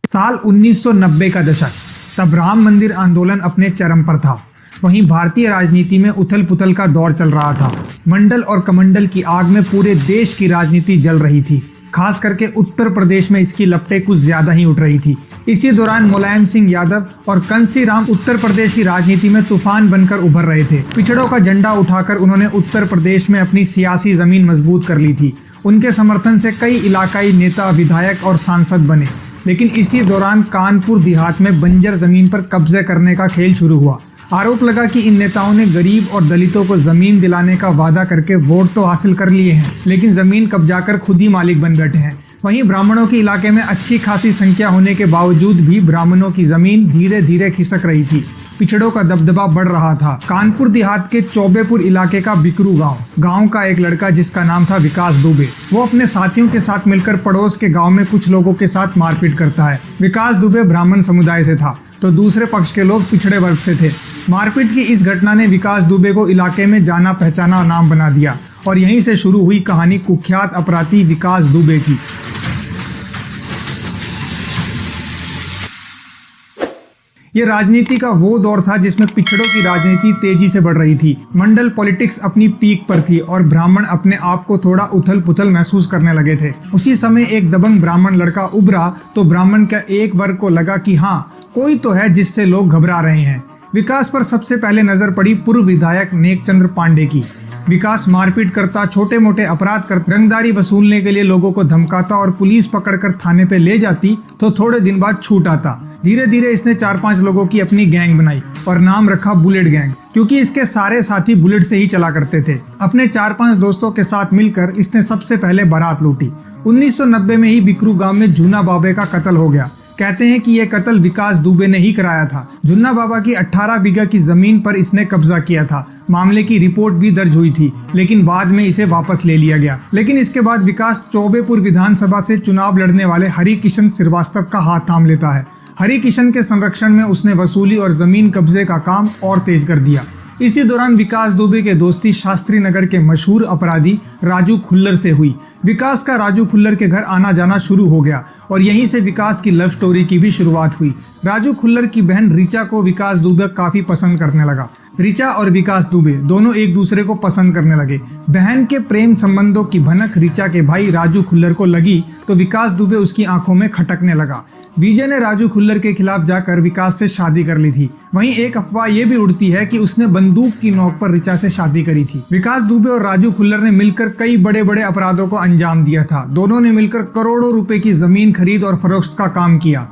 साल 1990 का दशक, तब राम मंदिर आंदोलन अपने चरम पर था। वहीं भारतीय राजनीति में उथल पुथल का दौर चल रहा था। मंडल और कमंडल की आग में पूरे देश की राजनीति जल रही थी। खास करके उत्तर प्रदेश में इसकी लपटें कुछ ज्यादा ही उठ रही थी। इसी दौरान मुलायम सिंह यादव और कंसी राम उत्तर प्रदेश की राजनीति में तूफान बनकर उभर रहे थे। पिछड़ों का झंडा उठाकर उन्होंने उत्तर प्रदेश में अपनी सियासी जमीन मजबूत कर ली थी। उनके समर्थन से कई इलाकाई नेता, विधायक और सांसद बने। लेकिन इसी दौरान कानपुर देहात में बंजर जमीन पर कब्जे करने का खेल शुरू हुआ। आरोप लगा कि इन नेताओं ने गरीब और दलितों को जमीन दिलाने का वादा करके वोट तो हासिल कर लिए हैं, लेकिन जमीन कब्जा कर खुद ही मालिक बन बैठे हैं। वहीं ब्राह्मणों के इलाके में अच्छी खासी संख्या होने के बावजूद भी ब्राह्मणों की जमीन धीरे धीरे खिसक रही थी। पिछड़ों का दबदबा बढ़ रहा था। कानपुर देहात के चौबेपुर इलाके का बिकरू गांव का एक लड़का जिसका नाम था विकास दुबे, वो अपने साथियों के साथ मिलकर पड़ोस के गांव में कुछ लोगों के साथ मारपीट करता है। विकास दुबे ब्राह्मण समुदाय से था तो दूसरे पक्ष के लोग पिछड़े वर्ग से थे। मारपीट की इस घटना ने विकास दुबे को इलाके में जाना पहचाना नाम बना दिया और यहीं से शुरू हुई कहानी कुख्यात अपराधी विकास दुबे की। ये राजनीति का वो दौर था जिसमें पिछड़ों की राजनीति तेजी से बढ़ रही थी। मंडल पॉलिटिक्स अपनी पीक पर थी और ब्राह्मण अपने आप को थोड़ा उथल पुथल महसूस करने लगे थे। उसी समय एक दबंग ब्राह्मण लड़का उभरा तो ब्राह्मण का एक वर्ग को लगा कि हाँ, कोई तो है जिससे लोग घबरा रहे हैं। विकास पर सबसे पहले नजर पड़ी पूर्व विधायक नेकचंद्र पांडे की। विकास मारपीट करता, छोटे मोटे अपराध करता, रंगदारी वसूलने के लिए लोगों को धमकाता और पुलिस पकड़कर थाने पे ले जाती तो थोड़े दिन बाद छूट आता। धीरे धीरे इसने 4-5 लोगों की अपनी गैंग बनाई और नाम रखा बुलेट गैंग, क्योंकि इसके सारे साथी बुलेट से ही चला करते थे। अपने 4-5 दोस्तों के साथ मिलकर इसने सबसे पहले बारात लूटी। 1990 में ही बिकरू गांव में झूना बाबे का कत्ल हो गया। कहते हैं कि यह कत्ल विकास दुबे ने ही कराया था। जुन्ना बाबा की 18 बीघा की जमीन पर इसने कब्जा किया था। मामले की रिपोर्ट भी दर्ज हुई थी, लेकिन बाद में इसे वापस ले लिया गया। लेकिन इसके बाद विकास चौबेपुर विधानसभा से चुनाव लड़ने वाले हरिकिशन श्रीवास्तव का हाथ थाम लेता है। हरिकिशन के संरक्षण में उसने वसूली और जमीन कब्जे का काम और तेज कर दिया। इसी दौरान विकास दुबे के दोस्ती शास्त्री नगर के मशहूर अपराधी राजू खुल्लर से हुई। विकास का राजू खुल्लर के घर आना जाना शुरू हो गया और यहीं से विकास की लव स्टोरी की भी शुरुआत हुई। राजू खुल्लर की बहन रिचा को विकास दुबे काफी पसंद करने लगा। रिचा और विकास दुबे दोनों एक दूसरे को पसंद करने लगे। बहन के प्रेम संबंधों की भनक रिचा के भाई राजू खुल्लर को लगी तो विकास दुबे उसकी आंखों में खटकने लगा। विजय ने राजू खुल्लर के खिलाफ जाकर विकास से शादी कर ली थी। वहीं एक अफवाह ये भी उड़ती है कि उसने बंदूक की नोक पर रिचा से शादी करी थी। विकास दुबे और राजू खुल्लर ने मिलकर कई बड़े बड़े अपराधों को अंजाम दिया था। दोनों ने मिलकर करोड़ों रुपए की जमीन खरीद और फरोख्त का काम किया।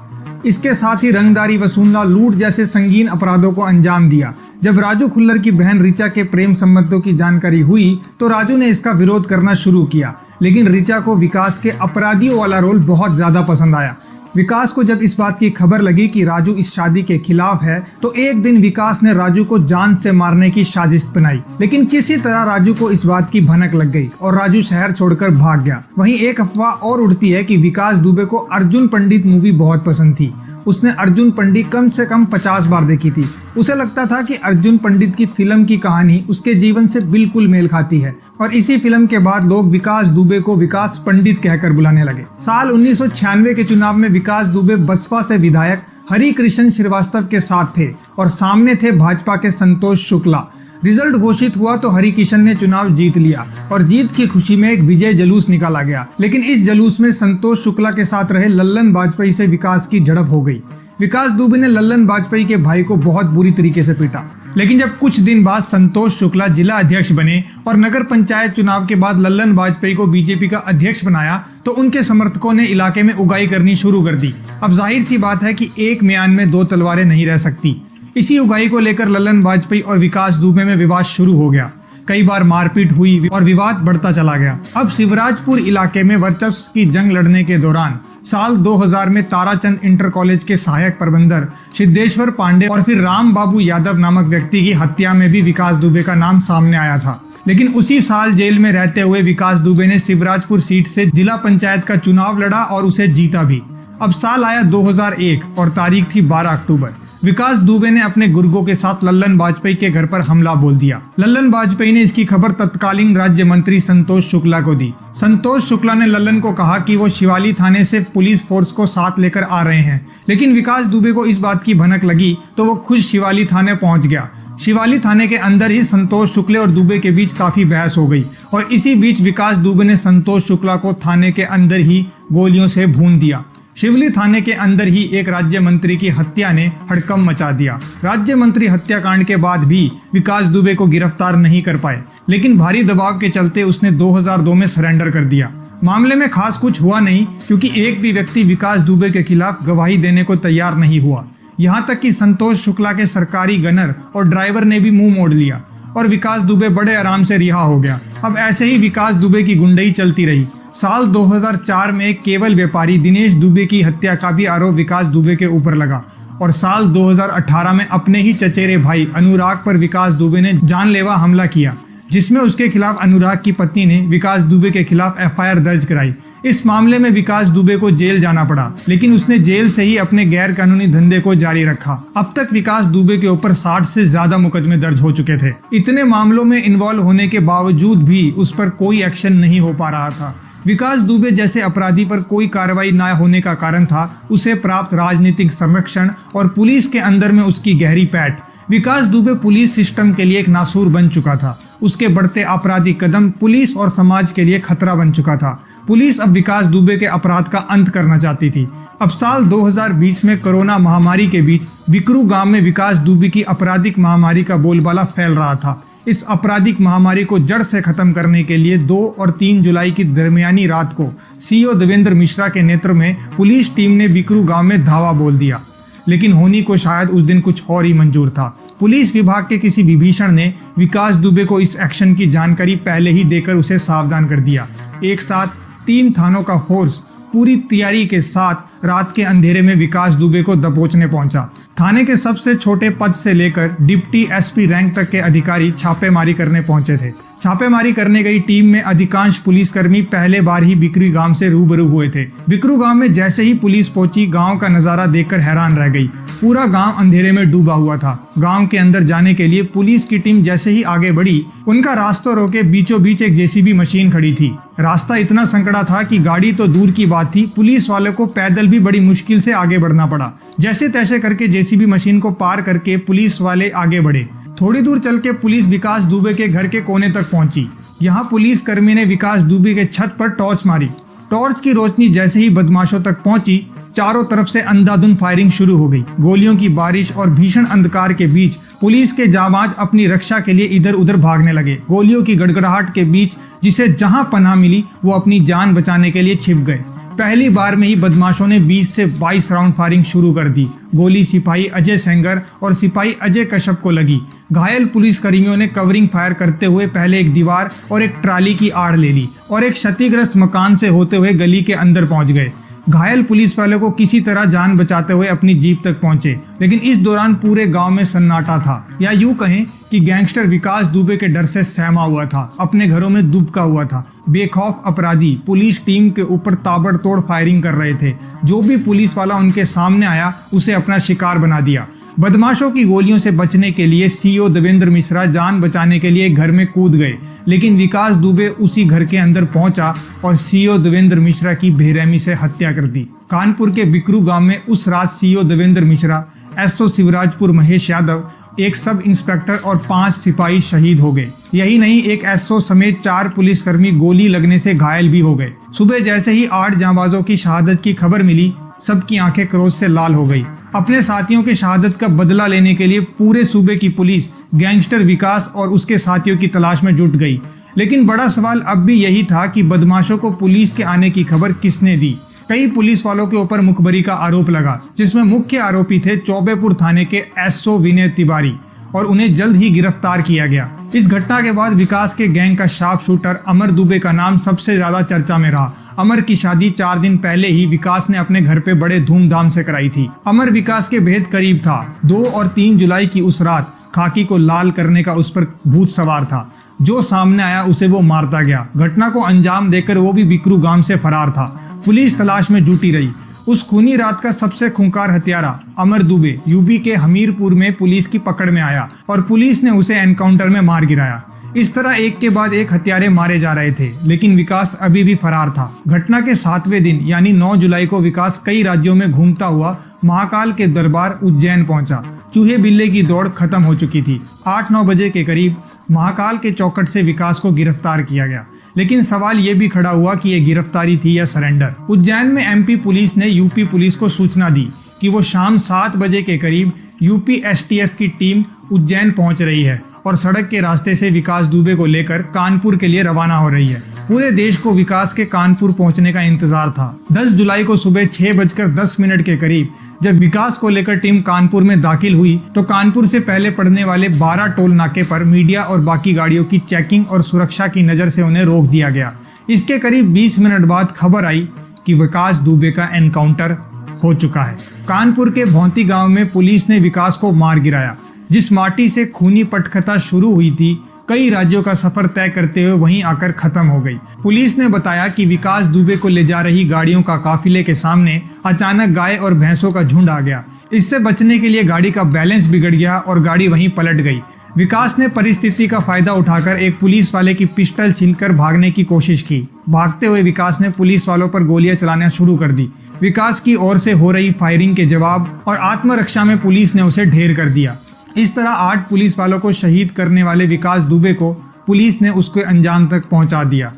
इसके साथ ही रंगदारी वसूलना, लूट जैसे संगीन अपराधों को अंजाम दिया। जब राजू खुल्लर की बहन रिचा के प्रेम संबंधों की जानकारी हुई तो राजू ने इसका विरोध करना शुरू किया, लेकिन रिचा को विकास के अपराधियों वाला रोल बहुत ज्यादा पसंद आया। विकास को जब इस बात की खबर लगी कि राजू इस शादी के खिलाफ है तो एक दिन विकास ने राजू को जान से मारने की साजिश बनाई। लेकिन किसी तरह राजू को इस बात की भनक लग गई और राजू शहर छोड़कर भाग गया। वहीं एक अफवाह और उड़ती है कि विकास दुबे को अर्जुन पंडित मूवी बहुत पसंद थी। उसने अर्जुन पंडित कम से कम 50 बार देखी थी। उसे लगता था कि अर्जुन पंडित की फिल्म की कहानी उसके जीवन से बिल्कुल मेल खाती है और इसी फिल्म के बाद लोग विकास दुबे को विकास पंडित कहकर बुलाने लगे। साल 1996 के चुनाव में विकास दुबे बसपा से विधायक हरिकिशन श्रीवास्तव के साथ थे और सामने थे भाजपा के संतोष शुक्ला। रिजल्ट घोषित हुआ तो हरिकिशन ने चुनाव जीत लिया और जीत की खुशी में एक विजय जुलूस निकाला गया। लेकिन इस जुलूस में संतोष शुक्ला के साथ रहे लल्लन वाजपेयी से विकास की झड़प हो गई। विकास दुबे ने लल्लन वाजपेयी के भाई को बहुत बुरी तरीके से पीटा। लेकिन जब कुछ दिन बाद संतोष शुक्ला जिला अध्यक्ष बने और नगर पंचायत चुनाव के बाद लल्लन वाजपेयी को बीजेपी का अध्यक्ष बनाया तो उनके समर्थकों ने इलाके में उगाही करनी शुरू कर दी। अब जाहिर सी बात है कि एक म्यान में 2 तलवारें नहीं रह सकती। इसी उगाही को लेकर लल्लन वाजपेयी और विकास दुबे में विवाद शुरू हो गया। कई बार मारपीट हुई और विवाद बढ़ता चला गया। अब शिवराजपुर इलाके में वर्चस्व की जंग लड़ने के दौरान साल 2000 में ताराचंद इंटर कॉलेज के सहायक प्रबंधक सिद्धेश्वर पांडे और फिर राम बाबू यादव नामक व्यक्ति की हत्या में भी विकास दुबे का नाम सामने आया था। लेकिन उसी साल जेल में रहते हुए विकास दुबे ने शिवराजपुर सीट से जिला पंचायत का चुनाव लड़ा और उसे जीता भी। अब साल आया 2001 और तारीख थी 12 अक्टूबर। विकास दुबे ने अपने गुर्गों के साथ लल्लन वाजपेयी के घर पर हमला बोल दिया। लल्लन वाजपेयी ने इसकी खबर तत्कालीन राज्य मंत्री संतोष शुक्ला को दी। संतोष शुक्ला ने लल्लन को कहा कि वो शिवाली थाने से पुलिस फोर्स को साथ लेकर आ रहे हैं, लेकिन विकास दुबे को इस बात की भनक लगी तो वो खुद शिवाली थाने पहुंच गया। शिवाली थाने के अंदर ही संतोष शुक्ला और दुबे के बीच काफी बहस हो गई और इसी बीच विकास दुबे ने संतोष शुक्ला को थाने के अंदर ही गोलियों से भून दिया। शिवली थाने के अंदर ही एक राज्य मंत्री की हत्या ने हड़कंप मचा दिया। राज्य मंत्री हत्याकांड के बाद भी विकास दुबे को गिरफ्तार नहीं कर पाए, लेकिन भारी दबाव के चलते उसने 2002 में सरेंडर कर दिया। मामले में खास कुछ हुआ नहीं, क्योंकि एक भी व्यक्ति विकास दुबे के खिलाफ गवाही देने को तैयार नहीं हुआ। यहाँ तक कि संतोष शुक्ला के सरकारी गनर और ड्राइवर ने भी मुंह मोड़ लिया और विकास दुबे बड़े आराम से रिहा हो गया। अब ऐसे ही विकास दुबे की गुंडई चलती रही। साल 2004 में केवल व्यापारी दिनेश दुबे की हत्या का भी आरोप विकास दुबे के ऊपर लगा और साल 2018 में अपने ही चचेरे भाई अनुराग पर विकास दुबे ने जानलेवा हमला किया, जिसमें उसके खिलाफ अनुराग की पत्नी ने विकास दुबे के खिलाफ एफआईआर दर्ज कराई। इस मामले में विकास दुबे को जेल जाना पड़ा, लेकिन उसने जेल से ही अपने गैर कानूनी धंधे को जारी रखा। अब तक विकास दुबे के ऊपर 60 से ज्यादा मुकदमे दर्ज हो चुके थे। इतने मामलों में इन्वॉल्व होने के बावजूद भी उस पर कोई एक्शन नहीं हो पा रहा था। विकास दुबे जैसे अपराधी पर कोई कार्रवाई न होने का कारण था उसे प्राप्त राजनीतिक संरक्षण और पुलिस के अंदर में उसकी गहरी पैठ। विकास दुबे पुलिस सिस्टम के लिए एक नासूर बन चुका था। उसके बढ़ते आपराधिक कदम पुलिस और समाज के लिए खतरा बन चुका था। पुलिस अब विकास दुबे के अपराध का अंत करना चाहती थी। अब साल 2020 में कोरोना महामारी के बीच बिकरू गांव में विकास दुबे की आपराधिक महामारी का बोलबाला फैल रहा था। इस आपराधिक महामारी को जड़ से खत्म करने के लिए 2 और 3 जुलाई की दरमियानी रात को सीओ देवेंद्र मिश्रा के नेतृत्व में पुलिस टीम ने बिकरू गांव में धावा बोल दिया, लेकिन होनी को शायद उस दिन कुछ और ही मंजूर था। पुलिस विभाग के किसी विभीषण ने विकास दुबे को इस एक्शन की जानकारी पहले ही देकर उसे सावधान कर दिया। एक साथ 3 थानों का फोर्स पूरी तैयारी के साथ रात के अंधेरे में विकास दुबे को दबोचने पहुंचा। थाने के सबसे छोटे पद से लेकर डिप्टी एसपी रैंक तक के अधिकारी छापेमारी करने पहुंचे थे। छापेमारी करने गई टीम में अधिकांश पुलिसकर्मी पहले बार ही बिकरू गांव से रूबरू हुए थे। बिकरू गांव में जैसे ही पुलिस पहुंची, गांव का नजारा देखकर हैरान रह गई। पूरा गांव अंधेरे में डूबा हुआ था। गांव के अंदर जाने के लिए पुलिस की टीम जैसे ही आगे बढ़ी, उनका रास्ता रोके बीचों बीच एक जेसीबी मशीन खड़ी थी। रास्ता इतना संकड़ा था कि गाड़ी तो दूर की बात थी, पुलिस वाले को पैदल भी बड़ी मुश्किल से आगे बढ़ना पड़ा। जैसे तैसे करके जेसीबी मशीन को पार करके पुलिस वाले आगे बढ़े। थोड़ी दूर चल के पुलिस विकास दुबे के घर के कोने तक पहुंची। यहाँ पुलिस कर्मी ने विकास दुबे के छत पर टॉर्च मारी। टॉर्च की रोशनी जैसे ही बदमाशों तक पहुंची, चारों तरफ से अंधाधुंध फायरिंग शुरू हो गई। गोलियों की बारिश और भीषण अंधकार के बीच पुलिस के जाबाज अपनी रक्षा के लिए इधर उधर भागने लगे। गोलियों की गड़गड़ाहट के बीच जिसे जहां पनाह मिली वो अपनी जान बचाने के लिए छिप गए। पहली बार में ही बदमाशों ने 20 से 22 राउंड फायरिंग शुरू कर दी। गोली सिपाही अजय सेंगर और सिपाही अजय कश्यप को लगी। घायल पुलिसकर्मियों ने कवरिंग फायर करते हुए पहले एक दीवार और एक ट्राली की आड़ ले ली और एक क्षतिग्रस्त मकान से होते हुए गली के अंदर पहुंच गए। घायल पुलिस वालों को किसी तरह जान बचाते हुए अपनी जीप तक पहुंचे, लेकिन इस दौरान पूरे गांव में सन्नाटा था, या यूं कहें कि गैंगस्टर विकास दुबे के डर से सहमा हुआ था, अपने घरों में दुबका हुआ था। बेखौफ अपराधी पुलिस टीम के ऊपर ताबड़तोड़ फायरिंग कर रहे थे। जो भी पुलिस वाला उनके सामने आया उसे अपना शिकार बना दिया। बदमाशों की गोलियों से बचने के लिए सीओ देवेंद्र मिश्रा जान बचाने के लिए घर में कूद गए, लेकिन विकास दुबे उसी घर के अंदर पहुंचा और सीओ देवेंद्र मिश्रा की बेरहमी से हत्या कर दी। कानपुर के बिकरू गांव में उस रात सीओ देवेंद्र मिश्रा, एसओ शिवराजपुर महेश यादव, एक सब इंस्पेक्टर और 5 सिपाही शहीद हो गए। यही नहीं, एक एसओ समेत 4 पुलिसकर्मी गोली लगने से घायल भी हो गए। सुबह जैसे ही 8 जांबाजों की शहादत की खबर मिली, सबकी आंखें क्रोध से लाल हो गई। अपने साथियों की शहादत का बदला लेने के लिए पूरे सूबे की पुलिस गैंगस्टर विकास और उसके साथियों की तलाश में जुट गई। लेकिन बड़ा सवाल अब भी यही था कि बदमाशों को पुलिस के आने की खबर किसने दी। कई पुलिस वालों के ऊपर मुखबरी का आरोप लगा, जिसमें मुख्य आरोपी थे चौबेपुर थाने के एसओ विनय तिवारी, और उन्हें जल्द ही गिरफ्तार किया गया। इस घटना के बाद विकास के गैंग का शार्प शूटर अमर दुबे का नाम सबसे ज्यादा चर्चा में रहा। अमर की शादी 4 दिन पहले ही विकास ने अपने घर पे बड़े धूमधाम से कराई थी। अमर विकास के बेहद करीब था। 2 और 3 जुलाई की उस रात खाकी को लाल करने का उस पर भूत सवार था। जो सामने आया उसे वो मारता गया। घटना को अंजाम देकर वो भी बिकरू गांव से फरार था। पुलिस तलाश में जुटी रही। उस खूनी रात का सबसे खूंखार हत्यारा अमर दुबे यूपी के हमीरपुर में पुलिस की पकड़ में आया और पुलिस ने उसे एनकाउंटर में मार गिराया। इस तरह एक के बाद एक हत्यारे मारे जा रहे थे, लेकिन विकास अभी भी फरार था। घटना के 7वें दिन यानी 9 जुलाई को विकास कई राज्यों में घूमता हुआ महाकाल के दरबार उज्जैन पहुंचा। चूहे बिल्ले की दौड़ खत्म हो चुकी थी। 8-9 बजे के करीब महाकाल के चौखट से विकास को गिरफ्तार किया गया, लेकिन सवाल ये भी खड़ा हुआ कि ये गिरफ्तारी थी या सरेंडर। उज्जैन में एमपी पुलिस ने यूपी पुलिस को सूचना दी कि वो शाम 7 बजे के करीब यूपी एसटीएफ की टीम उज्जैन पहुंच रही है और सड़क के रास्ते से विकास दुबे को लेकर कानपुर के लिए रवाना हो रही है। पूरे देश को विकास के कानपुर पहुंचने का इंतजार था। 10 जुलाई को सुबह 6:10 के करीब जब विकास को लेकर टीम कानपुर में दाखिल हुई तो कानपुर से पहले पड़ने वाले 12 टोल नाके पर मीडिया और बाकी गाड़ियों की चेकिंग और सुरक्षा की नजर से उन्हें रोक दिया गया। इसके करीब 20 मिनट बाद खबर आई कि विकास दुबे का एनकाउंटर हो चुका है। कानपुर के भौंती गांव में पुलिस ने विकास को मार गिराया। जिस माटी से खूनी पटकथा शुरू हुई थी, कई राज्यों का सफर तय करते हुए वहीं आकर खत्म हो गई। पुलिस ने बताया कि विकास दुबे को ले जा रही गाड़ियों का काफिले के सामने अचानक गाय और भैंसों का झुंड आ गया। इससे बचने के लिए गाड़ी का बैलेंस बिगड़ गया और गाड़ी वहीं पलट गई। विकास ने परिस्थिति का फायदा उठाकर एक पुलिस वाले की पिस्टल छीनकर भागने की कोशिश की। भागते हुए विकास ने पुलिस वालों पर गोलियां चलाना शुरू कर दी। विकास की ओर से हो रही फायरिंग के जवाब और आत्मरक्षा में पुलिस ने उसे ढेर कर दिया। इस तरह 8 पुलिस वालों को शहीद करने वाले विकास दुबे को पुलिस ने उसके अंजाम तक पहुंचा दिया।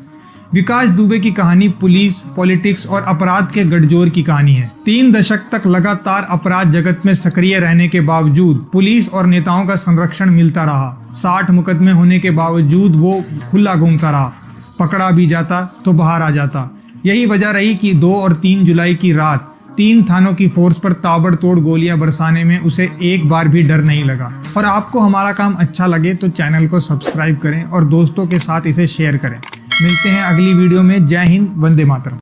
विकास दुबे की कहानी पुलिस, पॉलिटिक्स और अपराध के गठजोड़ की कहानी है। 3 दशक तक लगातार अपराध जगत में सक्रिय रहने के बावजूद पुलिस और नेताओं का संरक्षण मिलता रहा। 60 मुकदमे होने के बावजूद वो खुला घूमता रहा। पकड़ा भी जाता तो बाहर आ जाता। यही वजह रही कि 2 और 3 जुलाई की रात 3 थानों की फोर्स पर ताबड़तोड़ गोलियां बरसाने में उसे एक बार भी डर नहीं लगा। और आपको हमारा काम अच्छा लगे तो चैनल को सब्सक्राइब करें और दोस्तों के साथ इसे शेयर करें। मिलते हैं अगली वीडियो में। जय हिंद, वंदे मातरम।